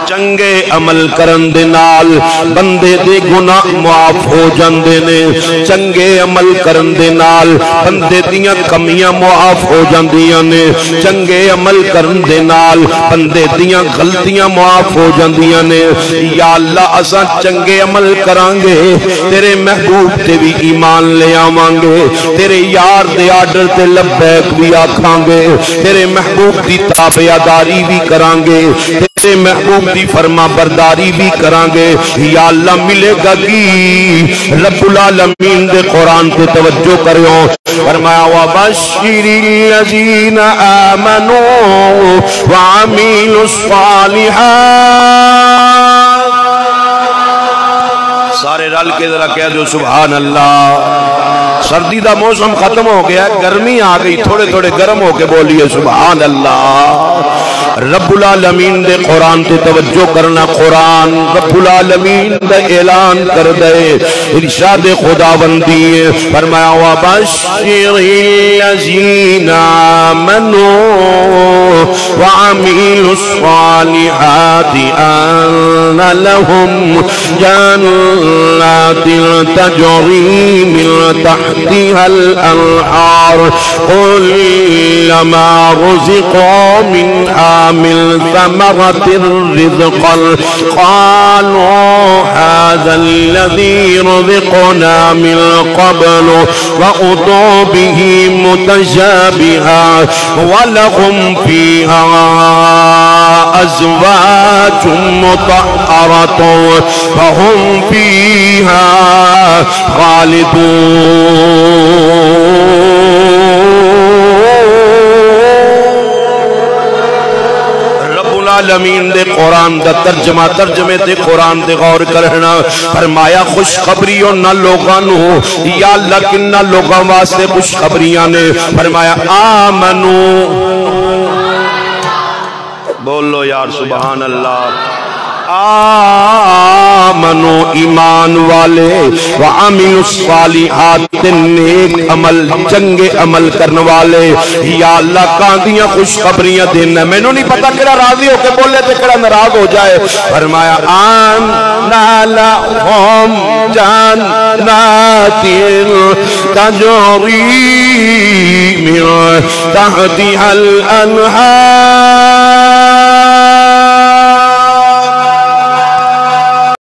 چنگے عمل کرن دے نال بندے دے گناہ معاف ہو جاندے نے چنگے عمل کرن دے نال بندے دیاں کمیاں معاف ہو جاندیاں نے چنگے عمل کرن دے نال بندے دیاں غلطیاں معاف ہو جاندیاں نے یا اللہ اساں چنگے عمل کرانگے تیرے محبوب تے بھی ایمان لے آوانگے تیرے یار دے آرڈر تے لبیک بھی آکھانگے تیرے محبوب دی تابعداری بھی کرانگے تیرے محبوب دی فرما برداری بھی کرانگے یا اللہ ملے گا کی رب العالمین دے قرآن تے توجہ کریوں فرمایا وَبَشِّرِ الَّذِينَ آمَنُوا وَعَمِلُوا الصَّالِحَاتِ سارے رل کے ذرا کہہ دو سبحان اللہ سردی دا موسم ختم ہو گیا گرمی آ گئی تھوڑے تھوڑے گرم ہو کے بولیے سبحان اللہ رب العالمین دے قرآن تے توجہ کرنا قرآن رب العالمین دے اعلان کر دے ارشاد خداوندی فرمایا وَبَشِّرِ الَّذِينَ آمَنُوا وَعَمِلُوا الصَّالِحَاتِ أَنَّ لَهُمْ جَنَّاتٍ تَجْرِي مِن تحتها الأنهار كلما رزقوا منها من ثمرة رزقا قالوا هذا الذي رزقنا من قبل وأتوا به متشابها ولهم فيها أزواج مطهرة فهم فيها خالدون رب العالمین دے قرآن دا ترجمے تے قرآن دے غور کرنا فرمایا خوشخبری نہ لوگانو یا اللہ کنہ لوگاں واسطے خوشخبریاں نے فرمایا آمنو بولو یار سبحان اللہ آمنو ایمان والے وعملوا الصالحات نیک عمل چنگے عمل کرنے والے یا اللہ کاندیاں خوشخبریاں دینا میں نے نہیں پتا کڑا راضی ہو کے بولے تھے کڑا ناراض ہو جائے فرمایا آن لَهُمْ جَنَّاتٍ تَجْرِي مِن تَحْتِهَا الْأَنْهَارُ